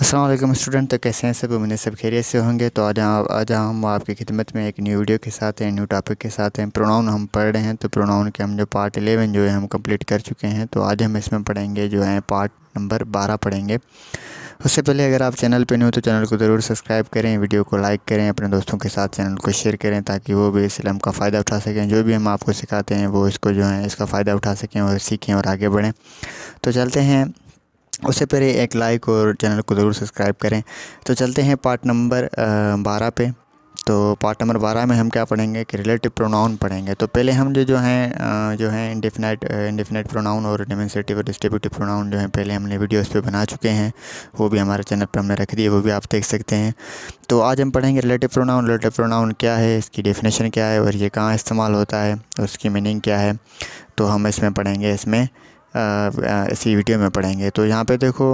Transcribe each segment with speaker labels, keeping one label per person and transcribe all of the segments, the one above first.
Speaker 1: अस्सलाम वालेकुम स्टूडेंट। तो कैसे हैं सब? उम्मीद सब खैरियत से होंगे। तो आज हम आपकी खिदमत में एक न्यू वीडियो के साथ हैं, न्यू टॉपिक के साथ हैं। प्रोनाउन हम पढ़ रहे हैं, तो प्रोनाउन के हम जो पार्ट 11 जो है हम कंप्लीट कर चुके हैं। तो आज हम इसमें पढ़ेंगे जो है पार्ट नंबर 12 पढ़ेंगे। उससे पहले अगर आप चैनल पे न्यू हो तो चैनल को ज़रूर सब्सक्राइब करें, वीडियो को लाइक करें, अपने दोस्तों के साथ चैनल को शेयर करें ताकि वो भी इस इल्म का फ़ायदा उठा सकें। जो भी हम आपको सिखाते हैं वो इसको जो है इसका फ़ायदा उठा सकें और सीखें और आगे बढ़ें। तो चलते हैं। उससे पहले एक लाइक और चैनल को ज़रूर सब्सक्राइब करें। तो चलते हैं पार्ट नंबर 12 पे। तो पार्ट नंबर 12 में हम क्या पढ़ेंगे कि रिलेटिव प्रोनाउन पढ़ेंगे। तो पहले हम जो हैं इंडेफिनाइट प्रोनाउन और डेमोंस्ट्रेटिव और डिस्ट्रीब्यूटिव प्रोनाउन जो है पहले हमने वीडियोस पे बना चुके हैं, वो भी हमारे चैनल पर हमने रख दिए, वो भी आप देख सकते हैं। तो आज हम पढ़ेंगे रिलेटिव प्रोनाउन। रिलेटिव प्रोनाउन क्या है, इसकी डेफिनेशन क्या है और ये कहाँ इस्तेमाल होता है और उसकी मीनिंग क्या है। तो हम इसमें पढ़ेंगे, इसी वीडियो में पढ़ेंगे। तो यहाँ पे देखो,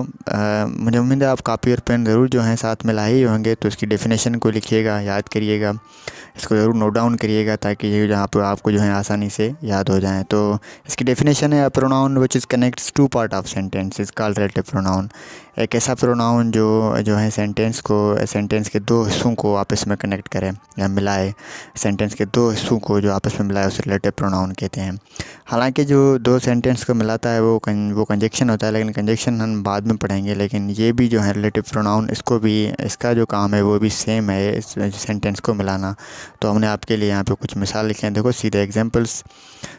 Speaker 1: मुझे उम्मीद है आप कापी और पेन ज़रूर जो हैं साथ में लाए ही होंगे। तो इसकी डेफिनेशन को लिखिएगा, याद करिएगा, इसको ज़रूर नोट डाउन करिएगा ताकि ये जहाँ पे आपको जो है आसानी से याद हो जाए। तो इसकी डेफिनेशन है, pronoun which is connects to part of sentence is called relative pronoun. एक ऐसा प्रोनाउन जो है सेंटेंस के दो हिस्सों को आपस में कनेक्ट करे या मिलाए। सेंटेंस के दो हिस्सों को जो आपस में मिलाए उसे रिलेटिव प्रोनाउन कहते हैं। हालांकि जो दो सेंटेंस को मिलाता है वो कंजक्शन होता है, लेकिन कंजक्शन हम बाद में पढ़ेंगे। लेकिन ये भी जो है रिलेटिव प्रोनाउन, इसका जो काम है वो भी सेम है, इस सेंटेंस को मिलाना। तो हमने आपके लिए यहाँ पे कुछ मिसाल लिखे हैं, देखो सीधे एग्जांपल्स।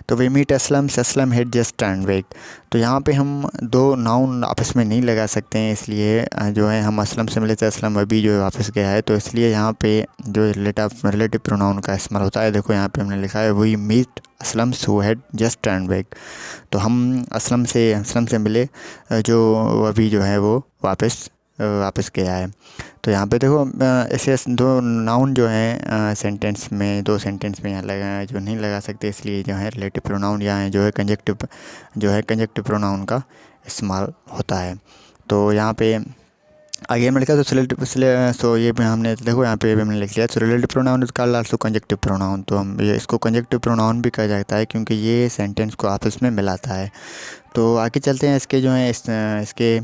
Speaker 1: तो we meet Aslam, Aslam had just turn back. तो यहाँ पे हम दो नाउन आपस में नहीं लगा सकते हैं, इसलिए जो है हम असलम से मिले थे, असलम अभी जो है वापस गया है। तो इसलिए यहाँ पे जो रिलेटिव प्रोनाउन का इस्तेमाल होता है। देखो यहाँ पे हमने लिखा है we meet Aslam who had just turn back. तो हम असलम से मिले जो अभी जो है वो वापस गया है। तो यहाँ पे देखो, ऐसे दो नाउन जो हैं दो सेंटेंस में यहाँ लगा जो नहीं लगा सकते, इसलिए जो है रिलेटिव प्रोनाउन यहाँ जो है कंजक्टिव प्रोनाउन का इस्तेमाल होता है। तो यहाँ पे आगे हमने लिखा तो ये भी हमने देखो यहाँ पे भी हमने लिख लिया। तो relative pronoun is called also conjunctive pronoun. तो हम ये इसको कंजक्टिव प्रोनाउन भी कहा जाता है क्योंकि ये सेंटेंस को आपस में मिलाता है। तो आगे चलते हैं, इसके जो है इसके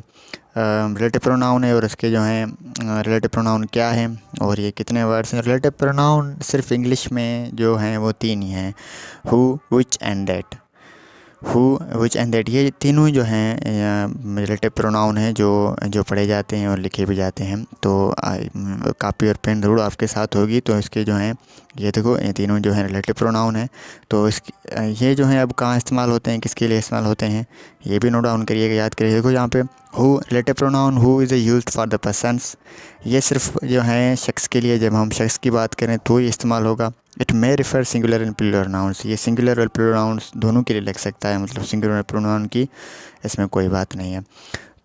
Speaker 1: रिलेटिव प्रोनाउन है और इसके जो हैं रिलेटिव प्रोनाउन क्या है और ये कितने वर्ड्स हैं। रिलेटिव प्रोनाउन सिर्फ इंग्लिश में जो हैं वो तीन ही हैं, who, which and that. Who, which and that, ये तीनों जो हैं रिलेटिव प्रोनाउन हैं जो पढ़े जाते हैं और लिखे भी जाते हैं। तो कापी और पेन ज़रूर आपके साथ होगी। तो इसके जो हैं ये देखो, ये तीनों जो हैं रिलेटिव प्रोनाउन हैं। तो ये जो हैं अब कहाँ इस्तेमाल होते हैं, किसके लिए इस्तेमाल होते हैं, ये भी नोट डाउन करिएगा, याद करिए। देखो यहाँ पे who, relative pronoun who is used for the persons. ये सिर्फ जो है शख्स के लिए, जब हम शख्स की बात करें तो ये इस्तेमाल होगा। It may refer singular and plural nouns. ये सिंगुलर और प्लूरल नाउन्स दोनों के लिए लग सकता है, मतलब सिंगुलर और प्रोनाउन की इसमें कोई बात नहीं है।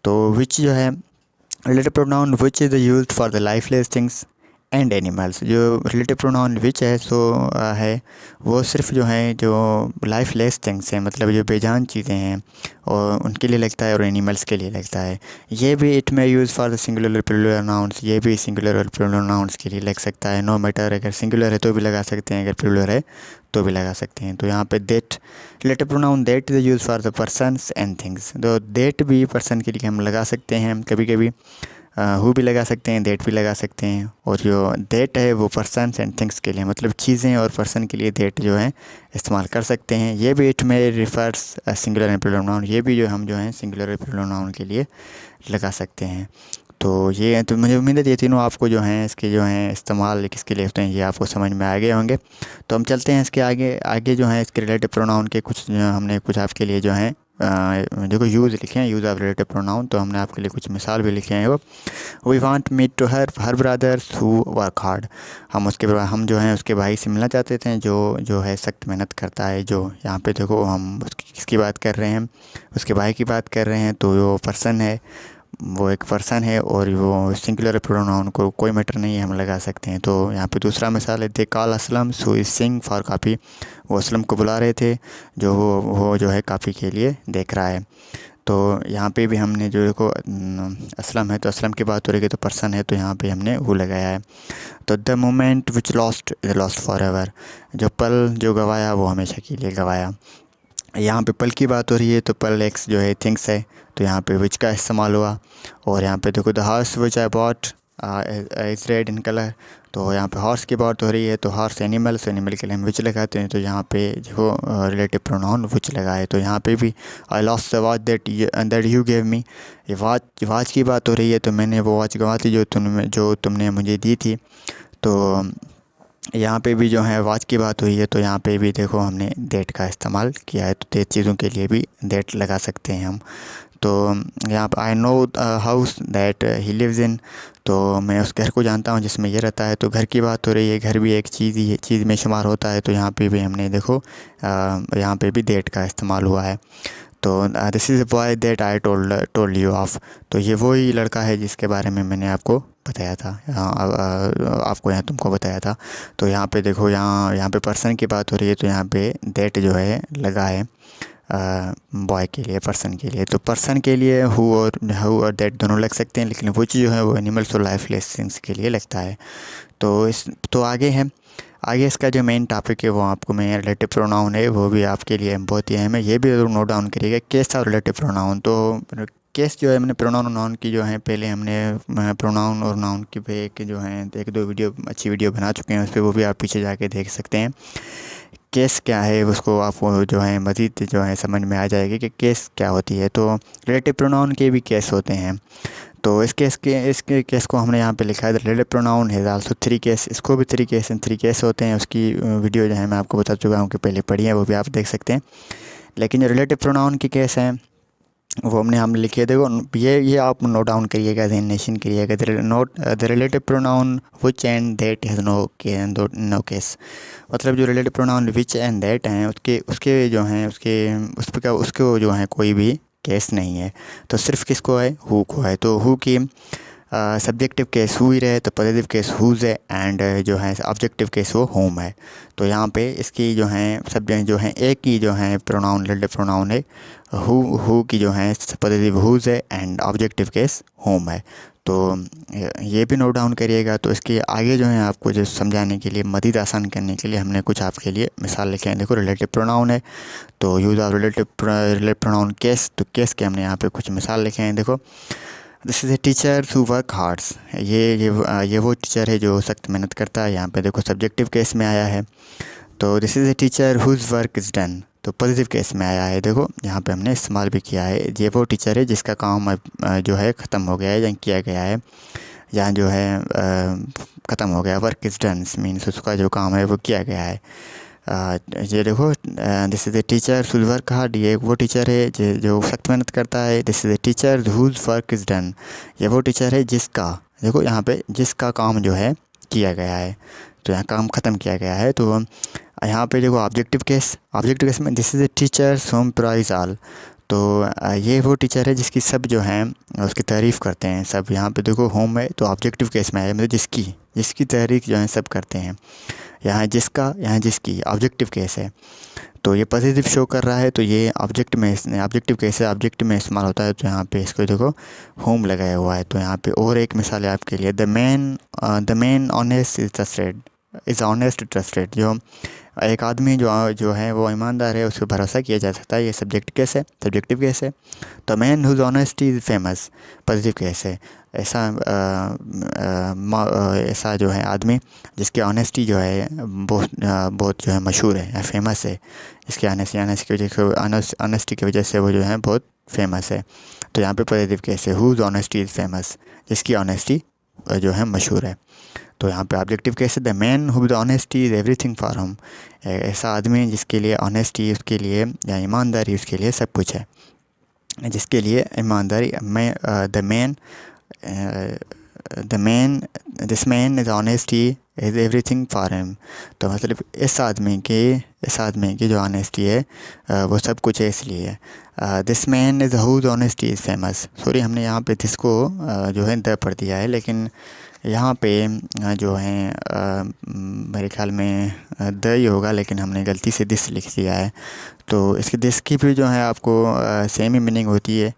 Speaker 1: तो विच जो है relative pronoun which is used for the lifeless things and animals. जो रिलेटिव प्रोनाउन विच है है वो सिर्फ जो है जो लाइफलेस थिंग्स हैं, मतलब जो बेजान चीज़ें हैं और उनके लिए लगता है और एनिमल्स के लिए लगता है। ये भी इट में यूज़ फॉर द सिंगुलर और प्लूरल नाउन्स, ये भी सिंगुलर और प्लूरल नाउन्स के लिए लग सकता है। नो मैटर, अगर सिंगुलर है तो भी लगा सकते हैं, अगर प्लूरल है तो भी लगा सकते हैं। तो यहाँ पे that, relative pronoun that is use for the persons and things. तो दैट भी पर्सन के लिए हम लगा सकते हैं, कभी कभी हु भी लगा सकते हैं, दैट भी लगा सकते हैं। और जो दैट है वो पर्सन्स एंड थिंग्स के लिए, मतलब चीज़ें और पर्सन के लिए दैट जो है इस्तेमाल कर सकते हैं। ये भी it may refers singular and plural noun, ये भी जो हम जो हैं सिंगुलर और प्लूरल नाउन के लिए लगा सकते हैं। तो मुझे उम्मीद है ये तीनों आपको जो हैं इसके जो हैं इस्तेमाल किसके लिए होते हैं ये आपको समझ में आ गए होंगे। तो हम चलते हैं इसके आगे जो हैं इसके रिलेटिव प्रोनाउन के हमने कुछ आपके लिए जो हैं देखो यूज़ लिखे हैं, यूज़ ऑफ रिलेटिव प्रोनाउन। तो हमने आपके लिए कुछ मिसाल भी लिखे हैं। वो we want meet to her brothers who work hard. हम जो हैं उसके भाई से मिलना चाहते थे जो है सख्त मेहनत करता है। जो यहाँ पे देखो हम किसकी बात कर रहे हैं, उसके भाई की बात कर रहे हैं। तो वो पर्सन है, वो एक पर्सन है और वो सिंगुलर प्रोनाउन को कोई मैटर नहीं है, हम लगा सकते हैं। तो यहाँ पे दूसरा मिसाल है, they call Aslam so is sing for copy. वो असलम को बुला रहे थे जो वो जो है कॉपी के लिए देख रहा है। तो यहाँ पे भी हमने जो देखो असलम है तो असलम की बात हो रही है, तो पर्सन है तो यहाँ पे हमने वो लगाया है। तो the moment which lost is lost for ever. जो पल जो गवाया वो हमेशा के लिए गवाया। यहाँ पे पल की बात हो रही है तो पल एक्स जो है थिंग्स है, तो यहाँ पे विच का इस्तेमाल हुआ। और यहाँ पे देखो the horse which I bought is red in colour, तो यहाँ पे हॉर्स की बात हो रही है तो हॉर्स एनिमल्स, एनिमल के लिए हम विच लगाते हैं, तो यहाँ पे जो रिलेटिव प्रोनाउन विच लगा है। तो यहाँ पे भी I lost the watch that you gave me, ये वॉच की बात हो रही है तो मैंने वो वॉच गंवा दी जो तुमने मुझे दी थी। तो यहाँ पे भी जो है वॉच की बात हुई है तो यहाँ पे भी देखो हमने दैट का इस्तेमाल किया है, तो दैट चीज़ों के लिए भी दैट लगा सकते हैं हम। तो यहाँ पर I know house that he lives in, तो मैं उस घर को जानता हूँ जिसमें ये रहता है। तो घर की बात हो रही है, घर भी एक चीज़ में शुमार होता है, तो यहाँ पे भी हमने देखो यहाँ पे भी दैट का इस्तेमाल हुआ है। तो this is a boy that I told you of, तो ये वही लड़का है जिसके बारे में मैंने आपको बताया था, आपको यहाँ तुमको बताया था। तो यहाँ पे देखो यहाँ पे पर्सन की बात हो रही है तो यहाँ पे दैट जो है लगा है बॉय के लिए, पर्सन के लिए। तो पर्सन के लिए हु और दैट दोनों लग सकते हैं, लेकिन विच जो है वो एनिमल्स और लाइफलेस थिंग्स के लिए लगता है। तो आगे है, आगे इसका जो मेन टॉपिक है वो आपको मैं रिलेटिव प्रोनाउन है वो भी आपके लिए बहुत ही अहम है, ये भी ज़रूर नोट डाउन करिएगा। केस और रिलेटिव प्रोनाउन, तो केस जो है मैंने प्रोनाउन और नाउन की जो है पहले हमने प्रोनाउन और नाउन की पे एक जो है एक दो वीडियो अच्छी वीडियो बना चुके हैं, उस पर वो भी आप पीछे जाके देख सकते हैं। केस क्या है उसको आपको जो है मज़ीद जो है समझ में आ जाएगी कि केस क्या होती है। तो रिलेटिव प्रोनाउन के भी केस होते हैं, तो इसके केस को हमने यहाँ पे लिखा है रिलेटिव प्रोनाउन है आल्सो थ्री केस, इसको भी थ्री केस होते हैं। उसकी वीडियो जो है मैं आपको बता चुका हूँ कि पहले पढ़ी है, वो भी आप देख सकते हैं। लेकिन जो रिलेटिव प्रोनाउन के केस हैं वो हमने लिखे, देखो ये आप नोट डाउन करिएगा, ध्यान करिएगा। The relative pronoun which and that has no case, मतलब जो relative pronoun which and that हैं उसके जो हैं उसको जो है कोई भी केस नहीं है। तो सिर्फ किसको है, हु को है। तो हु की सब्जेक्टिव केस हु ही रहे तो पॉजिटिव केस हुज़ है, एंड जो है ऑब्जेक्टिव केस वो होम है। तो यहाँ पे इसकी जो है सब्जेक्ट जो है एक ही जो है प्रोनाउन रिलेटिव प्रोनाउन है, हु की जो है पॉजिटिव हुज़ है एंड ऑब्जेक्टिव केस होम है। तो ये भी नोट डाउन करिएगा। तो इसके आगे जो है आपको जो समझाने के लिए मज़ीद आसान करने के लिए हमने कुछ आपके लिए मिसाल लिखे हैं। देखो रिलेटिव प्रोनाउन है तो use of relative pronoun case, तो केस के हमने यहाँ पे कुछ मिसाल लिखे हैं। देखो this is a teacher who work hards, ये वो टीचर है जो सख्त मेहनत करता है। यहाँ पे देखो सब्जेक्टिव केस में आया है। तो this is a teacher who's work is done, तो पॉजिटिव केस में आया है। देखो यहाँ पे हमने इस्तेमाल भी किया है, ये वो टीचर है जिसका काम जो है ख़त्म हो गया है या किया गया है, या जो है ख़त्म हो गया। वर्क इज़ डन मीन्स उसका जो काम है वो किया गया है। ये देखो this is a teacher who's work hard, ये वो टीचर है जो सख्त मेहनत करता है। This is a teacher who's work is done, ये वो टीचर है जिसका, देखो यहाँ पे जिसका काम जो है किया गया है, तो यहाँ काम ख़त्म किया गया है। तो यहाँ पे देखो ऑब्जेक्टिव केस में this is a teacher whom praise all, तो ये वो टीचर है जिसकी सब जो हैं उसकी तारीफ़ करते हैं सब। यहाँ पे देखो होम है तो ऑब्जेक्टिव केस में आया, मतलब जिसकी तारीफ़ जो है सब करते हैं। यहाँ जिसकी ऑब्जेक्टिव केस है, तो ये पॉजिटिव शो कर रहा है, तो ये ऑब्जेक्टिव केस है, ऑब्जेक्ट में इस्तेमाल होता है। तो यहाँ पे इसको देखो होम लगाया हुआ है। तो यहाँ पे और एक मिसाल है आपके लिए, the man honest is honest trusted, जो एक आदमी जो है वो ईमानदार है, उस पर भरोसा किया जा सकता है, ये सब्जेक्टिव केस है। तो man who's honesty is famous, positive case है। ऐसा जो है आदमी जिसकी ऑनेस्टी जो है बहुत जो है मशहूर है या फेमस है, इसकी ऑनेस्टी की वजह से वो जो है बहुत फेमस है। तो यहाँ पे पॉजिटिव केस है, हुज़ ऑनेस्टी इज़ फेमस, जिसकी ऑनेस्टी जो है मशहूर है। तो यहाँ पे ऑब्जेक्टिव केस है, the man who with honesty is everything for him, ऐसा आदमी जिसके लिए ऑनेस्टी उसके लिए या ईमानदारी उसके लिए सब कुछ है, जिसके लिए ईमानदारी this man is honesty is everything for him. तो मतलब इस आदमी की जो ऑनेस्टी है वो सब कुछ है इसलिए है। This man is who's honesty is famous, sorry हमने यहाँ पे दिस को जो है द पढ़ दिया है, लेकिन यहाँ पे जो है मेरे ख्याल में द ही होगा, लेकिन हमने गलती से दिस लिख दिया है। तो इसकी दिस की भी जो है आपको सेम ही मीनिंग होती है।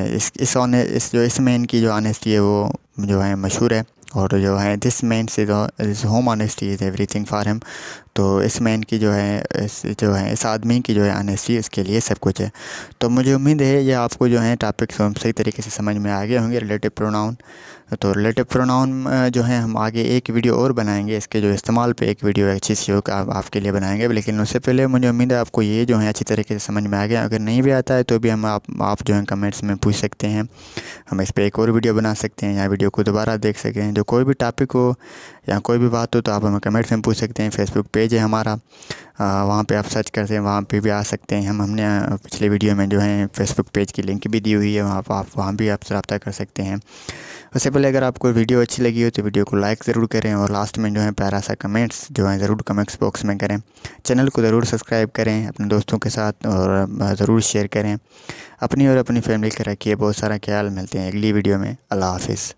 Speaker 1: इस मैन की जो ऑनेस्टी है वो जो है मशहूर है, और जो है दिस मैन से this home honesty is everything for him. तो इस मैन की जो है इस आदमी की जो है ऑनेस्टी इसके लिए सब कुछ है। तो मुझे उम्मीद है ये आपको जो है टॉपिक सही तरीके से समझ में आ गए होंगे रिलेटिव प्रोनाउन। तो रिलेटिव प्रोनाउन जो है हम आगे एक वीडियो और बनाएंगे, इसके जो इस्तेमाल पे एक वीडियो अच्छी सी हो आपके लिए बनाएंगे। लेकिन उससे पहले मुझे उम्मीद है आपको ये जो है अच्छी तरीके से समझ में आ गया। अगर नहीं भी आता है तो भी हम आप जो है कमेंट्स में पूछ सकते हैं, हम इस पर एक और वीडियो बना सकते हैं या वीडियो को दोबारा देख सकते हैं। जो कोई भी टॉपिक हो या कोई भी बात हो तो आप हमें कमेंट्स में पूछ सकते हैं। फेसबुक पेज है हमारा, वहाँ पे आप सर्च करते हैं, वहाँ पे भी आ सकते हैं। हमने पिछले वीडियो में जो है फेसबुक पेज की लिंक भी दी हुई है, वहाँ पर आप वहाँ भी आप रब्ता कर सकते हैं। उससे पहले अगर आपको वीडियो अच्छी लगी हो तो वीडियो को लाइक ज़रूर करें और लास्ट में जो है प्यारा सा कमेंट्स जो है ज़रूर कमेंट्स बॉक्स में करें। चैनल को ज़रूर सब्सक्राइब करें अपने दोस्तों के साथ और ज़रूर शेयर करें। अपनी और अपनी फैमिली का रखिए बहुत सारा ख्याल। मिलते हैं अगली वीडियो में। अल्लाह हाफिज़।